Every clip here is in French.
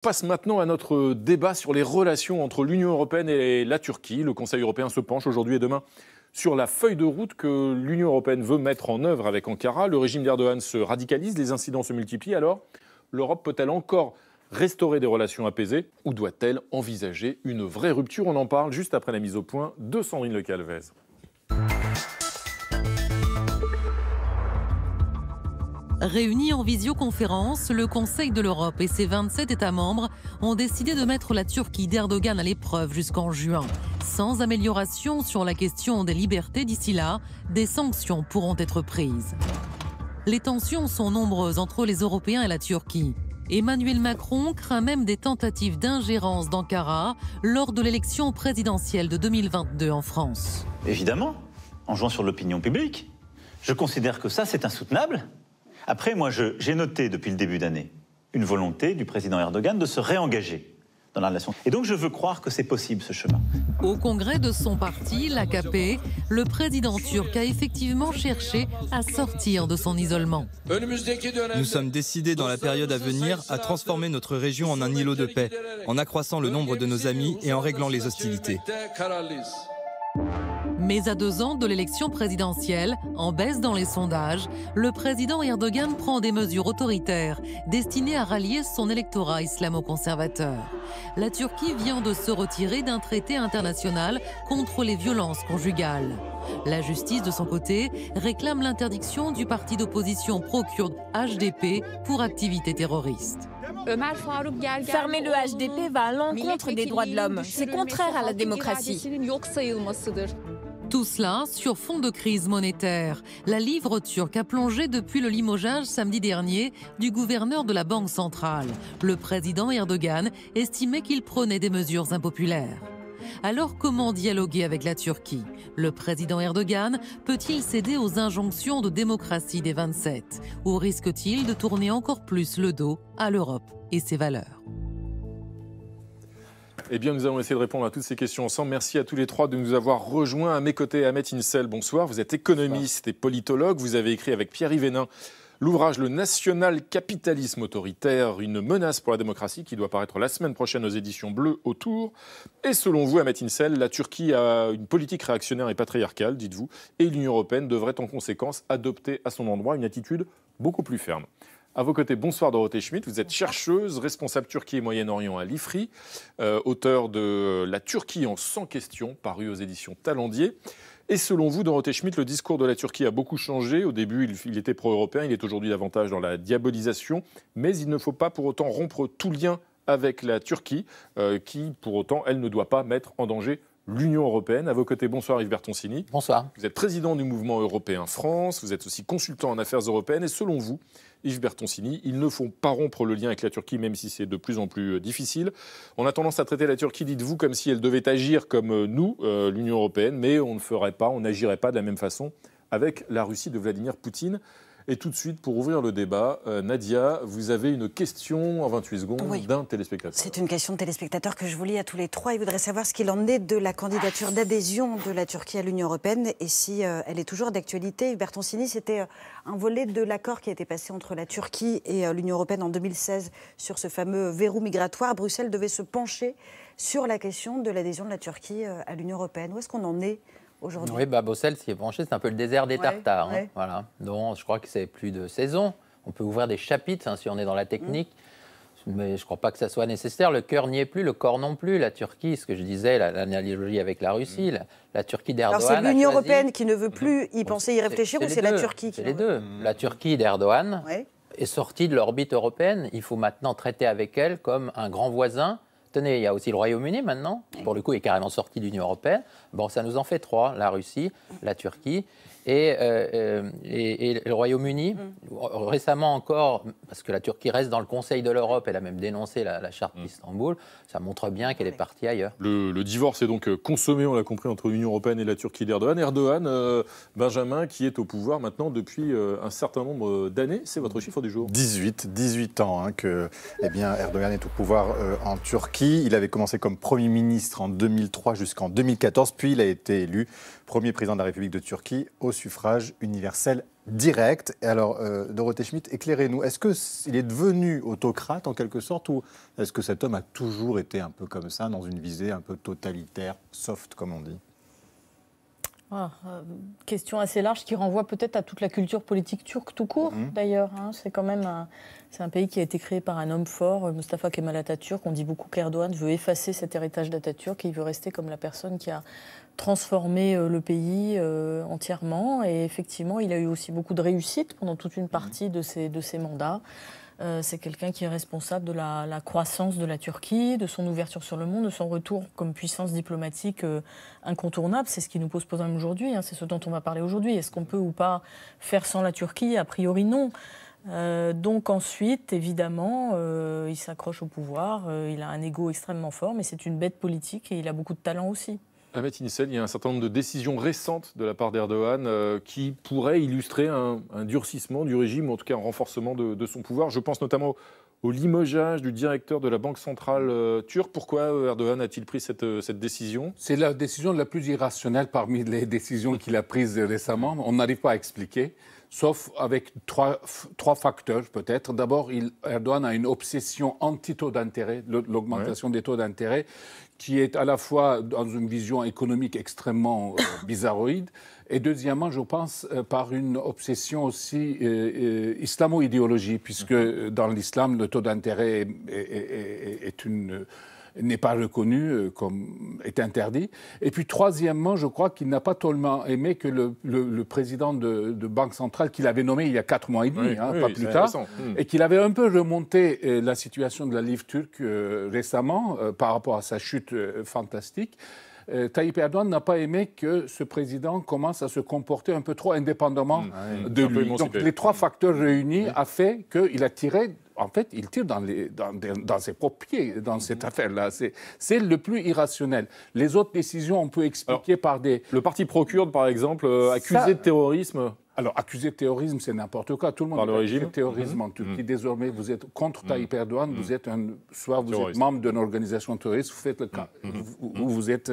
Passe maintenant à notre débat sur les relations entre l'Union européenne et la Turquie. Le Conseil européen se penche aujourd'hui et demain sur la feuille de route que l'Union européenne veut mettre en œuvre avec Ankara. Le régime d'Erdogan se radicalise, les incidents se multiplient. Alors, l'Europe peut-elle encore restaurer des relations apaisées ou doit-elle envisager une vraie rupture? On en parle juste après la mise au point de Sandrine Le Calvez. Réunis en visioconférence, le Conseil de l'Europe et ses 27 États membres ont décidé de mettre la Turquie d'Erdogan à l'épreuve jusqu'en juin. Sans amélioration sur la question des libertés d'ici là, des sanctions pourront être prises. Les tensions sont nombreuses entre les Européens et la Turquie. Emmanuel Macron craint même des tentatives d'ingérence d'Ankara lors de l'élection présidentielle de 2022 en France. Évidemment, en jouant sur l'opinion publique. Je considère que ça, c'est insoutenable. Après, moi, j'ai noté depuis le début d'année une volonté du président Erdogan de se réengager dans la relation. Et donc, je veux croire que c'est possible, ce chemin. Au congrès de son parti, l'AKP, le président turc a effectivement cherché à sortir de son isolement. Nous sommes décidés dans la période à venir à transformer notre région en un îlot de paix, en accroissant le nombre de nos amis et en réglant les hostilités. Mais à 2 ans de l'élection présidentielle, en baisse dans les sondages, le président Erdogan prend des mesures autoritaires destinées à rallier son électorat islamo-conservateur. La Turquie vient de se retirer d'un traité international contre les violences conjugales. La justice, de son côté, réclame l'interdiction du parti d'opposition pro-kurde HDP pour activité terroriste. Fermer le HDP va à l'encontre des droits de l'homme. C'est contraire à la démocratie. Tout cela sur fond de crise monétaire. La livre turque a plongé depuis le limogeage samedi dernier du gouverneur de la Banque centrale. Le président Erdogan estimait qu'il prenait des mesures impopulaires. Alors comment dialoguer avec la Turquie? Le président Erdogan peut-il céder aux injonctions de démocratie des 27? Ou risque-t-il de tourner encore plus le dos à l'Europe et ses valeurs? Eh bien, nous allons essayer de répondre à toutes ces questions ensemble. Merci à tous les trois de nous avoir rejoints. À mes côtés, Ahmet Insel, bonsoir. Vous êtes économiste et politologue. Vous avez écrit avec Pierre-Yves Hénin l'ouvrage « Le national-capitalisme autoritaire, une menace pour la démocratie » qui doit paraître la semaine prochaine aux éditions Bleu Autour. Et selon vous, Ahmet Insel, la Turquie a une politique réactionnaire et patriarcale, dites-vous, et l'Union européenne devrait en conséquence adopter à son endroit une attitude beaucoup plus ferme. À vos côtés, bonsoir Dorothée Schmidt, vous êtes chercheuse, responsable Turquie et Moyen-Orient à l'IFRI, auteur de La Turquie en 100 questions, paru aux éditions Talendier. Et selon vous, Dorothée Schmidt, le discours de la Turquie a beaucoup changé. Au début, il était pro-européen, il est aujourd'hui davantage dans la diabolisation. Mais il ne faut pas pour autant rompre tout lien avec la Turquie, qui, pour autant, elle ne doit pas mettre en danger l'Union européenne. À vos côtés, bonsoir Yves Bertoncini. Bonsoir. Vous êtes président du mouvement européen France, vous êtes aussi consultant en affaires européennes. Et selon vous, Yves Bertoncini, il ne faut pas rompre le lien avec la Turquie, même si c'est de plus en plus difficile. On a tendance à traiter la Turquie, dites-vous, comme si elle devait agir comme nous, l'Union européenne, mais on ne ferait pas, on n'agirait pas de la même façon avec la Russie de Vladimir Poutine. Et tout de suite, pour ouvrir le débat, Nadia, vous avez une question en 28 secondes d'un téléspectateur. C'est une question de téléspectateur que je vous lis à tous les trois. Il voudrait savoir ce qu'il en est de la candidature d'adhésion de la Turquie à l'Union européenne et si elle est toujours d'actualité. Yves Bertoncini, c'était un volet de l'accord qui a été passé entre la Turquie et l'Union européenne en 2016 sur ce fameux verrou migratoire. Bruxelles devait se pencher sur la question de l'adhésion de la Turquie à l'Union européenne. Où est-ce qu'on en est aujourd'hui? Oui, Bruxelles, ce qui est branché, c'est un peu le désert des Tartares. Ouais. Voilà. Donc, je crois que c'est plus de saison. On peut ouvrir des chapitres si on est dans la technique. Mais je ne crois pas que ça soit nécessaire. Le cœur n'y est plus, le corps non plus. La Turquie, ce que je disais, l'analogie avec la Russie, la Turquie d'Erdogan. Alors c'est l'Union européenne qui ne veut plus y penser, y réfléchir, ou c'est la Turquie qui C'est les deux. La Turquie d'Erdogan est sortie de l'orbite européenne. Il faut maintenant traiter avec elle comme un grand voisin. Tenez, il y a aussi le Royaume-Uni maintenant, qui pour le coup est carrément sorti de l'Union européenne. Bon, ça nous en fait 3, la Russie, la Turquie et le Royaume-Uni. Récemment encore, parce que la Turquie reste dans le Conseil de l'Europe, elle a même dénoncé la charte d'Istanbul, ça montre bien qu'elle est partie ailleurs. Le divorce est donc consommé, on l'a compris, entre l'Union européenne et la Turquie d'Erdogan. Erdogan, Benjamin, qui est au pouvoir maintenant depuis un certain nombre d'années, c'est votre chiffre du jour. 18 ans que Erdogan est au pouvoir en Turquie. Il avait commencé comme Premier ministre en 2003 jusqu'en 2014, puis il a été élu premier président de la République de Turquie au suffrage universel direct. Et alors, Dorothée Schmitt, éclairez-nous. Est-ce qu'il est devenu autocrate en quelque sorte, ou est-ce que cet homme a toujours été un peu comme ça, dans une visée un peu totalitaire, soft comme on dit? Question assez large qui renvoie peut-être à toute la culture politique turque tout court, d'ailleurs. C'est quand même un pays qui a été créé par un homme fort, Mustafa Kemal Atatürk. On dit beaucoup qu'Erdogan veut effacer cet héritage d'Atatürk et il veut rester comme la personne qui a transformé le pays entièrement. Et effectivement, il a eu aussi beaucoup de réussite pendant toute une partie de ses mandats. C'est quelqu'un qui est responsable de la croissance de la Turquie, de son ouverture sur le monde, de son retour comme puissance diplomatique incontournable. C'est ce qui nous pose problème aujourd'hui, c'est ce dont on va parler aujourd'hui. Est-ce qu'on peut ou pas faire sans la Turquie? A priori, non. Donc ensuite, évidemment, il s'accroche au pouvoir, il a un ego extrêmement fort, mais c'est une bête politique et il a beaucoup de talent aussi. Ahmet Insel, il y a un certain nombre de décisions récentes de la part d'Erdogan qui pourraient illustrer un durcissement du régime, ou en tout cas un renforcement de son pouvoir. Je pense notamment au limogeage du directeur de la Banque centrale turque. Pourquoi Erdogan a-t-il pris cette décision? C'est la décision la plus irrationnelle parmi les décisions qu'il a prises récemment. On n'arrive pas à expliquer, sauf avec trois facteurs peut-être. D'abord, Erdogan a une obsession anti-taux d'intérêt, l'augmentation des taux d'intérêt, qui est à la fois dans une vision économique extrêmement bizarroïde, et deuxièmement, je pense, par une obsession aussi islamo-idéologie, puisque dans l'islam, le taux d'intérêt n'est pas reconnu, est interdit. Et puis, troisièmement, je crois qu'il n'a pas tellement aimé que le président de Banque centrale, qu'il avait nommé il y a 4 mois et demi, pas plus tard, et qu'il avait un peu remonté la situation de la livre turque récemment par rapport à sa chute fantastique. Tayyip Erdogan n'a pas aimé que ce président commence à se comporter un peu trop indépendamment de lui. Donc les trois facteurs réunis a fait qu'il a tiré... En fait, il tire dans ses propres pieds dans cette affaire-là. C'est le plus irrationnel. Les autres décisions, on peut expliquer par des... Le parti pro-kurde, par exemple, accusé de terrorisme. Alors, accusé de terrorisme, c'est n'importe quoi. Tout le monde est accusé de terrorisme en Turquie. Désormais, vous êtes contre Tayyip Erdogan, vous êtes soit vous êtes membre d'une organisation terroriste, vous faites le cas, ou vous êtes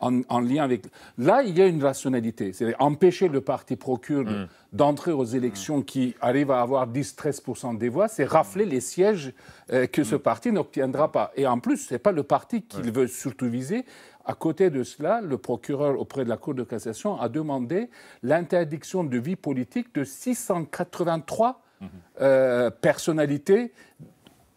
en lien avec... Là, il y a une rationalité. C'est empêcher le parti pro-kurde d'entrer aux élections qui arrivent à avoir 10-13% des voix, c'est rafler les sièges que ce parti n'obtiendra pas. Et en plus, ce n'est pas le parti qu'il veut surtout viser. À côté de cela, le procureur auprès de la Cour de cassation a demandé l'interdiction de vie politique de 683 personnalités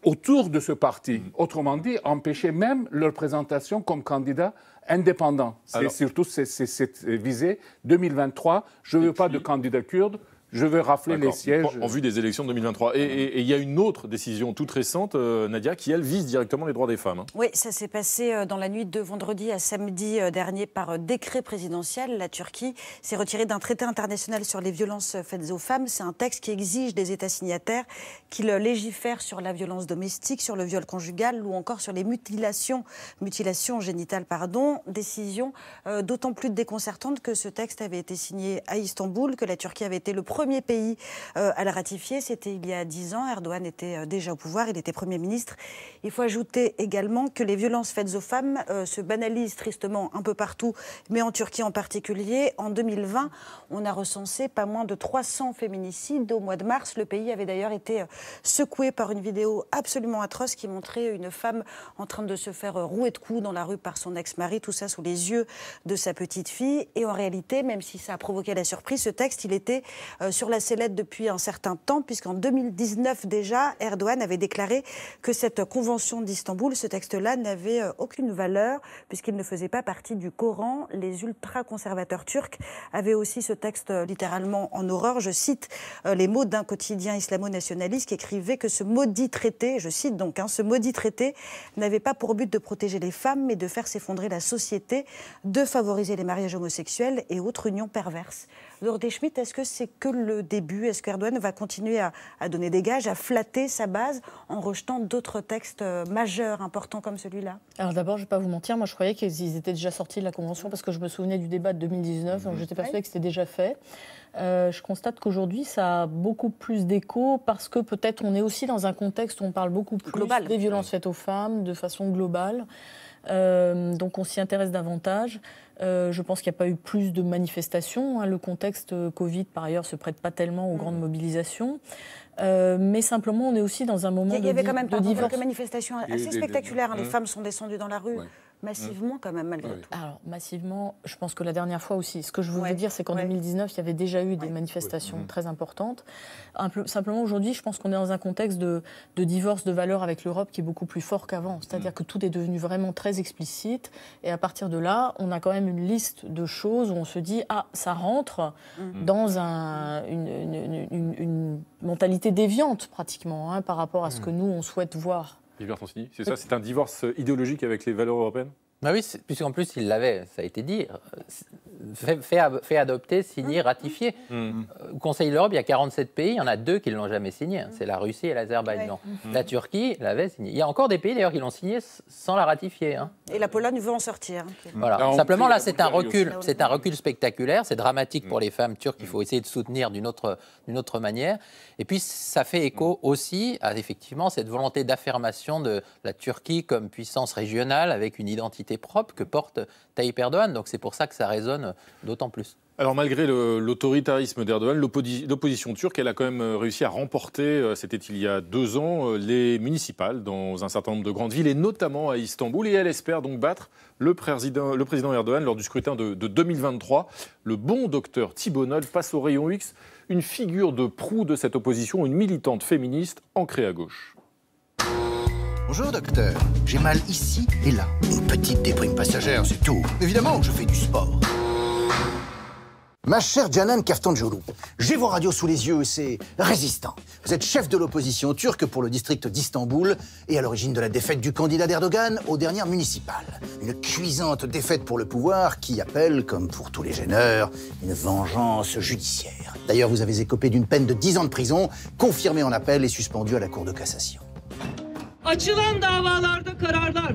autour de ce parti. Autrement dit, empêcher même leur présentation comme candidat indépendant. C'est surtout cette visée 2023. Je ne veux pas de candidat kurde. Je veux rafler les sièges. En vue des élections de 2023. Et il y a une autre décision toute récente, Nadia, qui, elle, vise directement les droits des femmes. Oui, ça s'est passé dans la nuit de vendredi à samedi dernier par décret présidentiel. La Turquie s'est retirée d'un traité international sur les violences faites aux femmes. C'est un texte qui exige des États signataires qu'ils légifèrent sur la violence domestique, sur le viol conjugal ou encore sur les mutilations génitales. Décision d'autant plus déconcertante que ce texte avait été signé à Istanbul, que la Turquie avait été le premier pays à le ratifier. C'était il y a 10 ans. Erdogan était déjà au pouvoir, il était Premier ministre. Il faut ajouter également que les violences faites aux femmes se banalisent tristement un peu partout, mais en Turquie en particulier. En 2020, on a recensé pas moins de 300 féminicides. Au mois de mars, le pays avait d'ailleurs été secoué par une vidéo absolument atroce qui montrait une femme en train de se faire rouer de coups dans la rue par son ex-mari, tout ça sous les yeux de sa petite fille. Et en réalité, même si ça a provoqué la surprise, ce texte, il était sur la sellette depuis un certain temps, puisqu'en 2019 déjà, Erdogan avait déclaré que cette convention d'Istanbul, ce texte-là, n'avait aucune valeur, puisqu'il ne faisait pas partie du Coran. Les ultra-conservateurs turcs avaient aussi ce texte littéralement en horreur. Je cite les mots d'un quotidien islamo-nationaliste qui écrivait que ce maudit traité, je cite donc, ce maudit traité n'avait pas pour but de protéger les femmes, mais de faire s'effondrer la société, de favoriser les mariages homosexuels et autres unions perverses. Dorothée Schmitt, est-ce que c'est que le début? Est-ce qu'Erdogan va continuer à donner des gages, à flatter sa base en rejetant d'autres textes majeurs, importants comme celui-là? Alors d'abord, je ne vais pas vous mentir, moi je croyais qu'ils étaient déjà sortis de la Convention parce que je me souvenais du débat de 2019, donc j'étais persuadée que c'était déjà fait. Je constate qu'aujourd'hui, ça a beaucoup plus d'écho parce que peut-être on est aussi dans un contexte où on parle beaucoup plus global des violences faites aux femmes de façon globale. Donc on s'y intéresse davantage. Je pense qu'il n'y a pas eu plus de manifestations. Le contexte Covid, par ailleurs, ne se prête pas tellement aux grandes mobilisations. Mais simplement, on est aussi dans un moment de divorce. Il y avait quand même quelques manifestations assez spectaculaires. Les femmes sont descendues dans la rue. Massivement, quand même, malgré tout. Alors, massivement, je pense que la dernière fois aussi. Ce que je voulais dire, c'est qu'en 2019, il y avait déjà eu des manifestations très importantes. Simplement, aujourd'hui, je pense qu'on est dans un contexte de divorce de valeurs avec l'Europe qui est beaucoup plus fort qu'avant. C'est-à-dire que tout est devenu vraiment très explicite. Et à partir de là, on a quand même une liste de choses où on se dit « Ah, ça rentre dans une mentalité déviante, pratiquement, par rapport à ce que nous, on souhaite voir. » C'est ça, c'est un divorce idéologique avec les valeurs européennes? Bah oui, puisqu'en plus, il l'avait, ça a été dit, fait adopter, signé, ratifié. Au Conseil de l'Europe, il y a 47 pays, il y en a 2 qui ne l'ont jamais signé. C'est la Russie et l'Azerbaïdjan. La Turquie l'avait signé. Il y a encore des pays, d'ailleurs, qui l'ont signé sans la ratifier. Et la Pologne veut en sortir. Voilà. Simplement, là, c'est un recul spectaculaire. C'est dramatique pour les femmes turques. Il faut essayer de soutenir d'une autre manière. Et puis, ça fait écho aussi à, effectivement, cette volonté d'affirmation de la Turquie comme puissance régionale avec une identité propre que porte Tayyip Erdogan. Donc c'est pour ça que ça résonne d'autant plus. Alors malgré l'autoritarisme d'Erdogan, l'opposition turque, elle a quand même réussi à remporter, c'était il y a 2 ans, les municipales dans un certain nombre de grandes villes et notamment à Istanbul. Et elle espère donc battre le président Erdogan lors du scrutin de 2023. Le bon docteur Thibault Nol passe au rayon X, une figure de proue de cette opposition, une militante féministe ancrée à gauche. Bonjour docteur, j'ai mal ici et là. Une petite déprime passagère, c'est tout. Évidemment, je fais du sport. Ma chère Canan Kaftancıoğlu, j'ai vos radios sous les yeux, c'est résistant. Vous êtes chef de l'opposition turque pour le district d'Istanbul et à l'origine de la défaite du candidat d'Erdogan aux dernières municipales. Une cuisante défaite pour le pouvoir qui appelle, comme pour tous les gêneurs, une vengeance judiciaire. D'ailleurs, vous avez écopé d'une peine de 10 ans de prison, confirmée en appel et suspendue à la Cour de cassation. Açılan davalarda kararlar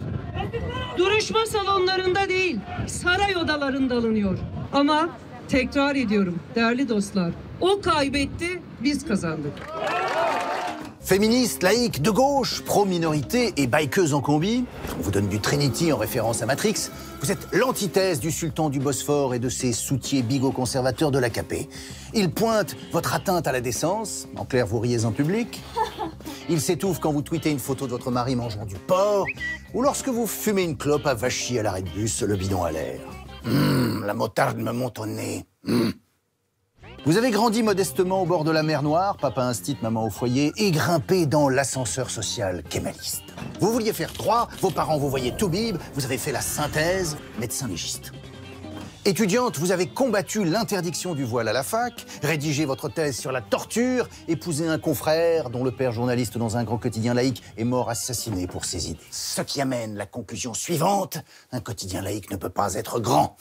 duruşma salonlarında değil, saray odalarında alınıyor. Ama tekrar ediyorum değerli dostlar, o kaybetti, biz kazandık. Féministe, laïque, de gauche, pro-minorité et bikeuse en combi, on vous donne du Trinity en référence à Matrix, vous êtes l'antithèse du sultan du Bosphore et de ses soutiers bigots-conservateurs de l'AKP. Il pointe votre atteinte à la décence, en clair vous riez en public. Il s'étouffe quand vous tweetez une photo de votre mari mangeant du porc, ou lorsque vous fumez une clope à Vachy à l'arrêt de bus, le bidon à l'air. La motarde me monte au nez. Vous avez grandi modestement au bord de la mer Noire, papa instit, maman au foyer, et grimpé dans l'ascenseur social kémaliste. Vous vouliez faire droit, vos parents vous voyaient toubib, vous avez fait la synthèse, médecin légiste. Étudiante, vous avez combattu l'interdiction du voile à la fac, rédigé votre thèse sur la torture, épousé un confrère dont le père journaliste dans un grand quotidien laïque est mort assassiné pour ses idées. Ce qui amène la conclusion suivante, un quotidien laïque ne peut pas être grand.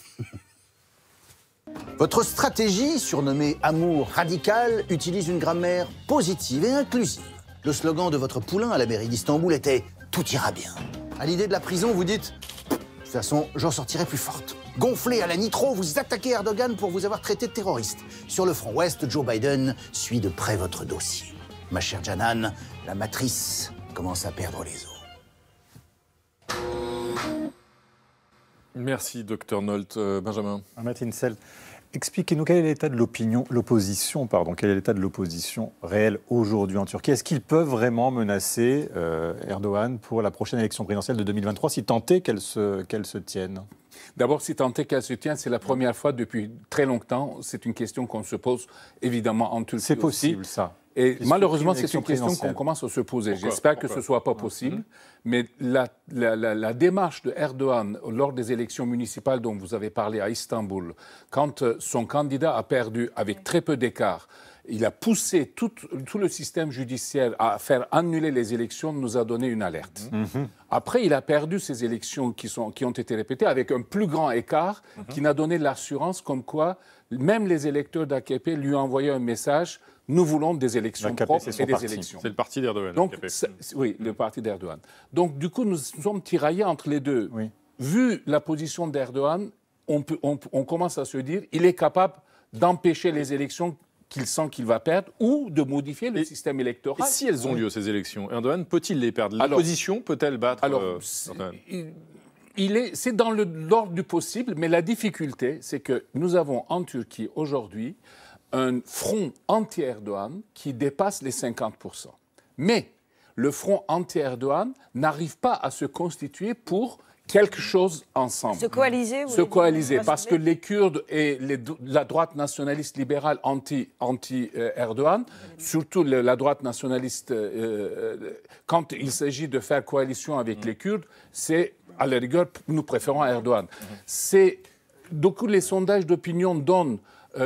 Votre stratégie, surnommée Amour radical, utilise une grammaire positive et inclusive. Le slogan de votre poulain à la mairie d'Istanbul était « Tout ira bien ». À l'idée de la prison, vous dites « De toute façon, j'en sortirai plus forte ». Gonflé à la nitro, vous attaquez Erdogan pour vous avoir traité de terroriste. Sur le front ouest, Joe Biden suit de près votre dossier. Ma chère Canan, la matrice commence à perdre les os. Merci, docteur Nolte. Benjamin. Ahmet Insel, expliquez-nous quel est l'état de l'opposition réelle aujourd'hui en Turquie. Est-ce qu'ils peuvent vraiment menacer Erdogan pour la prochaine élection présidentielle de 2023, si tant est qu'elle se tienne? D'abord, si tant est qu'elle se tienne, c'est la première fois depuis très longtemps. C'est une question qu'on se pose évidemment en Turquie. C'est possible, aussi. ça. Et malheureusement, c'est une question qu'on commence à se poser. J'espère que ce ne soit pas possible. Mais la démarche de Erdogan lors des élections municipales dont vous avez parlé à Istanbul, quand son candidat a perdu avec très peu d'écart, il a poussé tout le système judiciaire à faire annuler les élections, nous a donné une alerte. Après, il a perdu ces élections qui ont été répétées avec un plus grand écart qui n'a donné l'assurance comme quoi même les électeurs d'AKP lui ont envoyé un message: nous voulons des élections propres et des élections. C'est le parti d'Erdogan. Donc, oui, le parti d'Erdogan. Donc, du coup, nous sommes tiraillés entre les deux. Oui. Vu la position d'Erdogan, on commence à se dire qu'il est capable d'empêcher les élections qu'il sent qu'il va perdre ou de modifier le système électoral. Et si elles ont lieu, ces élections, Erdogan peut-il les perdre? L'opposition peut-elle battre Erdogan? c'est dans l'ordre du possible, mais la difficulté, c'est que nous avons en Turquie aujourd'hui un front anti-Erdogan qui dépasse les 50%. Mais le front anti-Erdogan n'arrive pas à se constituer pour quelque chose ensemble. Se coaliser. Se coaliser, parce que les Kurdes et la droite nationaliste libérale anti-Erdogan, surtout la droite nationaliste, quand il s'agit de faire coalition avec les Kurdes, c'est, à la rigueur, nous préférons Erdogan. Donc les sondages d'opinion donnent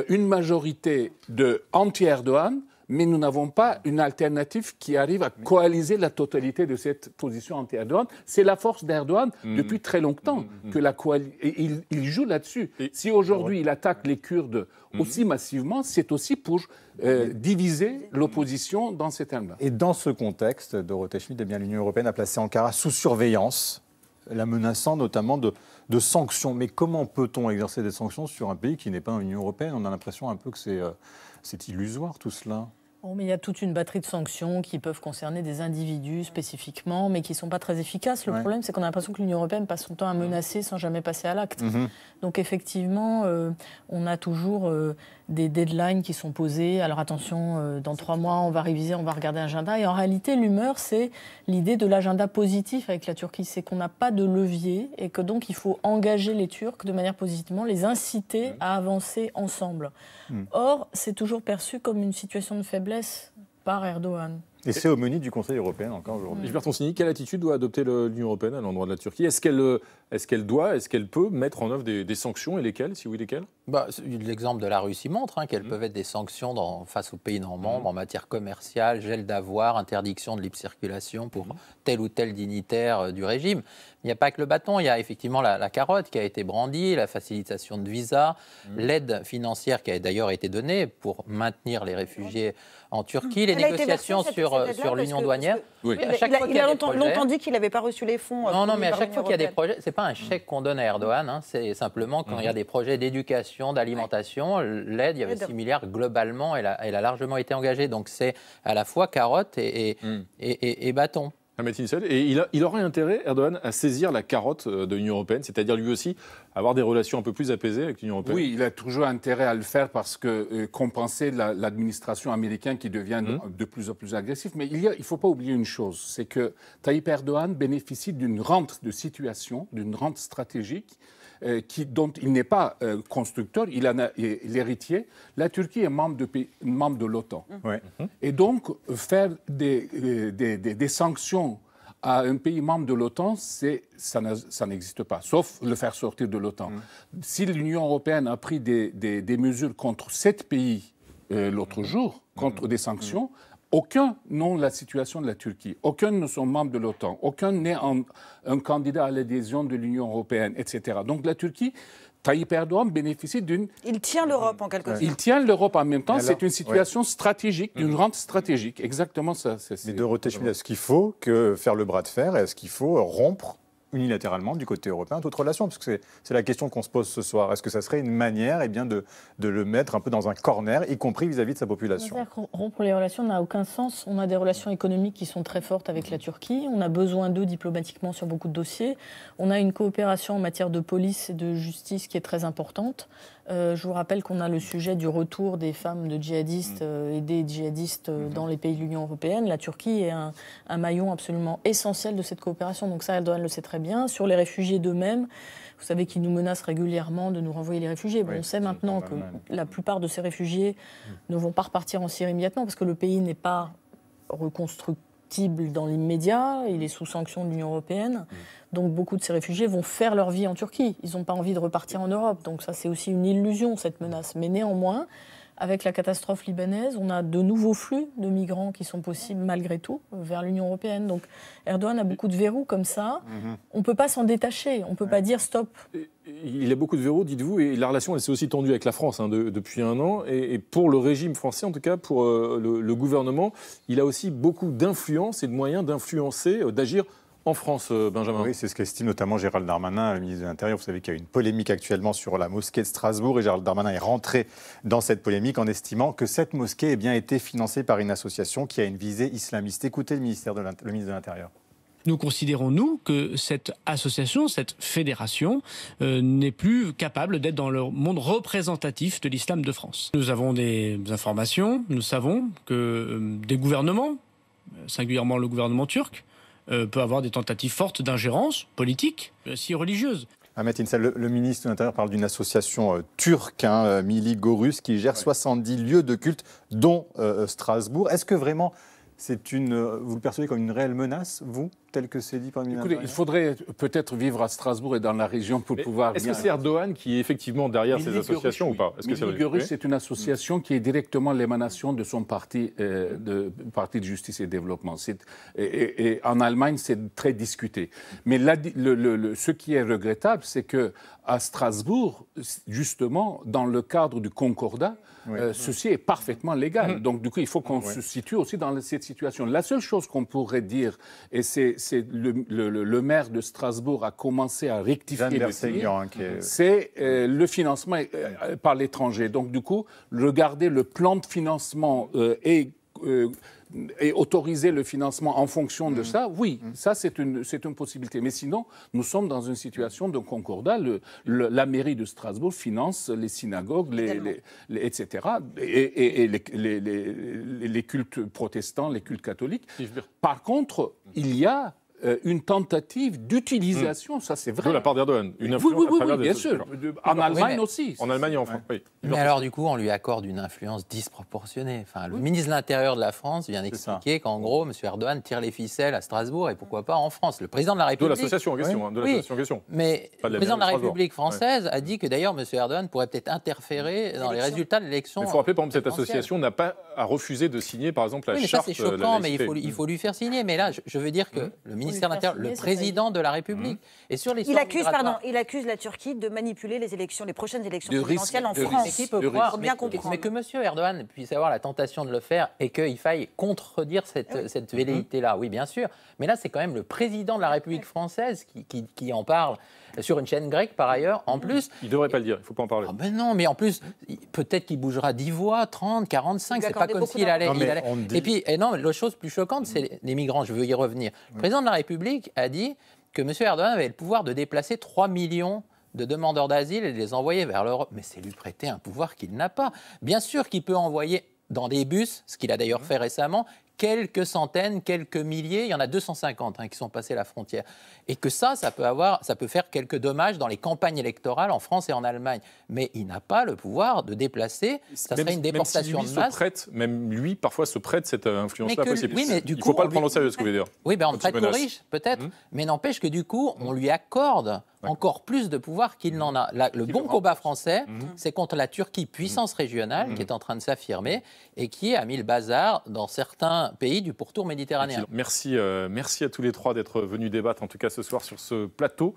une majorité anti-Erdogan, mais nous n'avons pas une alternative qui arrive à coaliser la totalité de cette position anti-Erdogan. C'est la force d'Erdogan depuis très longtemps que il joue là-dessus. Si aujourd'hui il attaque les Kurdes aussi massivement, c'est aussi pour diviser l'opposition dans ces termes-là. Et dans ce contexte, Dorothée Schmidt, l'Union européenne a placé Ankara sous surveillance, la menaçant notamment de sanctions. Mais comment peut-on exercer des sanctions sur un pays qui n'est pas dans l'Union européenne? On a l'impression un peu que c'est illusoire tout cela. Bon, mais il y a toute une batterie de sanctions qui peuvent concerner des individus spécifiquement, mais qui ne sont pas très efficaces. Le problème, c'est qu'on a l'impression que l'Union européenne passe son temps à menacer sans jamais passer à l'acte. Donc effectivement, on a toujours des deadlines qui sont posées. Alors attention, dans 3 mois, on va réviser, on va regarder l'agenda. Et en réalité, l'humeur, c'est l'idée de l'agenda positif avec la Turquie. C'est qu'on n'a pas de levier et que donc il faut engager les Turcs de manière positivement, les inciter à avancer ensemble. Or, c'est toujours perçu comme une situation de faiblesse par Erdogan. Et c'est au menu du Conseil européen encore aujourd'hui. Gilbert Toncini, quelle attitude doit adopter l'Union européenne à l'endroit de la Turquie? Est-ce qu'elle peut mettre en œuvre des sanctions, et lesquelles, si oui, lesquelles? L'exemple de la Russie montre qu'elles peuvent être des sanctions face aux pays non membres en matière commerciale, gel d'avoirs, interdiction de libre circulation pour tel ou tel dignitaire du régime. Il n'y a pas que le bâton, il y a effectivement la carotte qui a été brandie, la facilitation de visa, l'aide financière qui a d'ailleurs été donnée pour maintenir les réfugiés en Turquie, les négociations sur l'union douanière. Il a longtemps dit qu'il n'avait pas reçu les fonds. Non, mais à chaque fois qu'il y a des projets, c'est pas un chèque qu'on donne à Erdogan, c'est simplement quand il y a des projets d'éducation, d'alimentation, l'aide, il y avait 6 milliards globalement, elle a largement été engagée. Donc c'est à la fois carotte et bâton. Et il aurait intérêt, Erdogan, à saisir la carotte de l'Union européenne, c'est-à-dire lui aussi avoir des relations un peu plus apaisées avec l'Union européenne. Oui, il a toujours intérêt à le faire parce que compenser l'administration américaine qui devient de plus en plus agressive. Mais il ne faut pas oublier une chose, c'est que Tayyip Erdogan bénéficie d'une rente de situation, d'une rente stratégique, dont il n'est pas constructeur, il en est l'héritier. La Turquie est membre de l'OTAN. Et donc, faire des sanctions à un pays membre de l'OTAN, ça n'existe pas, sauf le faire sortir de l'OTAN. Si l'Union européenne a pris des mesures contre 7 pays l'autre jour, contre des sanctions, aucun n'a la situation de la Turquie, aucun ne sont membres de l'OTAN, aucun n'est un candidat à l'adhésion de l'Union européenne, etc. Donc la Turquie, Tayyip Erdogan bénéficie d'une... Il tient l'Europe en quelque sorte. Il tient l'Europe en même temps, c'est une situation stratégique, d'une rente stratégique, exactement ça. Mais Dorothée Schmidt, est-ce qu'il faut faire le bras de fer, est-ce qu'il faut rompre unilatéralement du côté européen toute relation? Parce que c'est la question qu'on se pose ce soir. Est-ce que ça serait une manière de le mettre un peu dans un corner, y compris vis-à-vis de sa population? Rompre les relations n'a aucun sens. On a des relations économiques qui sont très fortes avec la Turquie. On a besoin d'eux diplomatiquement sur beaucoup de dossiers. On a une coopération en matière de police et de justice qui est très importante. Je vous rappelle qu'on a le sujet du retour des femmes de djihadistes et des djihadistes dans les pays de l'Union européenne. La Turquie est un maillon absolument essentiel de cette coopération. Donc ça, Erdogan le sait très bien. Sur les réfugiés d'eux-mêmes, vous savez qu'ils nous menacent régulièrement de nous renvoyer les réfugiés. On sait maintenant que la plupart de ces réfugiés ne vont pas repartir en Syrie immédiatement parce que le pays n'est pas reconstructible dans l'immédiat. Il est sous sanction de l'Union européenne. Donc beaucoup de ces réfugiés vont faire leur vie en Turquie. Ils n'ont pas envie de repartir en Europe. Donc ça, c'est aussi une illusion, cette menace. Mais néanmoins, avec la catastrophe libanaise, on a de nouveaux flux de migrants qui sont possibles malgré tout vers l'Union européenne. Donc Erdogan a beaucoup de verrous comme ça. On ne peut pas s'en détacher. On ne peut pas dire stop. Il a beaucoup de verrous, dites-vous, et la relation elle s'est aussi tendue avec la France depuis un an. Et pour le régime français, en tout cas pour le gouvernement, il a aussi beaucoup d'influence et de moyens d'influencer, d'agir en France, Benjamin. Oui, c'est ce qu'estime notamment Gérald Darmanin, le ministre de l'Intérieur. Vous savez qu'il y a une polémique actuellement sur la mosquée de Strasbourg et Gérald Darmanin est rentré dans cette polémique en estimant que cette mosquée a bien été financée par une association qui a une visée islamiste. Écoutez le ministre de l'Intérieur. Nous considérons, nous, que cette association, cette fédération, n'est plus capable d'être dans le monde représentatif de l'islam de France. Nous avons des informations, nous savons que des gouvernements, singulièrement le gouvernement turc, peut avoir des tentatives fortes d'ingérence politique, si religieuse. Ahmet İnsel, le ministre de l'Intérieur parle d'une association turque, Millî Görüş, qui gère 70 lieux de culte, dont Strasbourg. Est-ce que vraiment vous le percevez comme une réelle menace, vous, tel que c'est dit par le ministre? Écoutez, il faudrait peut-être vivre à Strasbourg et dans la région pour pouvoir... Est-ce que c'est Erdogan qui est effectivement derrière ces associations ou pas? Millî Görüş, c'est une association qui est directement l'émanation de son parti de justice et développement. Et en Allemagne, c'est très discuté. Mais ce qui est regrettable, c'est qu'à Strasbourg, justement, dans le cadre du Concordat, ceci est parfaitement légal. Donc, du coup, il faut qu'on se situe aussi dans cette situation. La seule chose qu'on pourrait dire, et c'est le maire de Strasbourg a commencé à rectifier le tir, c'est le financement par l'étranger. Donc, du coup, regarder le plan de financement et autoriser le financement en fonction de ça, oui, ça c'est une possibilité. Mais sinon, nous sommes dans une situation de concordat. La mairie de Strasbourg finance les synagogues, etc., et les cultes protestants, les cultes catholiques. Par contre, il y a une tentative d'utilisation, ça c'est vrai. De la part d'Erdogan, une influence à travers bien sûr. En Allemagne aussi. En Allemagne et en France, oui. Mais alors du coup, on lui accorde une influence disproportionnée. Enfin, le ministre de l'Intérieur de la France vient d'expliquer qu'en gros, M. Erdogan tire les ficelles à Strasbourg et pourquoi pas en France. Le président de la République... De l'association en question. De l'association en question. Mais le président de la République française a dit que d'ailleurs, M. Erdogan pourrait peut-être interférer dans les résultats de l'élection. Il faut rappeler, par exemple, cette association n'a pas à refuser de signer, par exemple, la charte. Oui, mais ça c'est choquant, mais il faut lui faire signer. Mais là, je veux dire que le ministère de l'Intérieur, le président de la République, et sur les... Il accuse la Turquie de manipuler les prochaines élections présidentielles en France. Mais qui peut croire mais que M. Erdogan puisse avoir la tentation de le faire et qu'il faille contredire cette velléité-là, oui, bien sûr. Mais là, c'est quand même le président de la République française qui en parle sur une chaîne grecque, par ailleurs, en plus. Il ne devrait pas le dire, il ne faut pas en parler. Ah ben non, mais en plus, peut-être qu'il bougera 10 voix, 30, 45, c'est pas comme s'il allait... Et puis, non, la chose plus choquante, c'est les migrants, je veux y revenir. Le président de la République a dit que M. Erdogan avait le pouvoir de déplacer 3 millions de demandeurs d'asile et de les envoyer vers l'Europe. Mais c'est lui prêter un pouvoir qu'il n'a pas. Bien sûr qu'il peut envoyer dans des bus, ce qu'il a d'ailleurs fait récemment, quelques centaines, quelques milliers, il y en a 250 qui sont passés la frontière. Et que ça peut faire quelques dommages dans les campagnes électorales en France et en Allemagne. Mais il n'a pas le pouvoir de déplacer, ça serait une déportation de masse. Même lui, parfois, se prête cette influence-là possible. Oui, mais il ne faut pas le prendre au sérieux, ce que vous voulez dire. Oui, on le prête aux riches, peut-être, mais n'empêche que du coup, on lui accorde encore plus de pouvoir qu'il n'en a. Le bon combat français, c'est contre la Turquie, puissance régionale, qui est en train de s'affirmer et qui a mis le bazar dans certains pays du pourtour méditerranéen. Merci à tous les trois d'être venus débattre, en tout cas ce soir, sur ce plateau.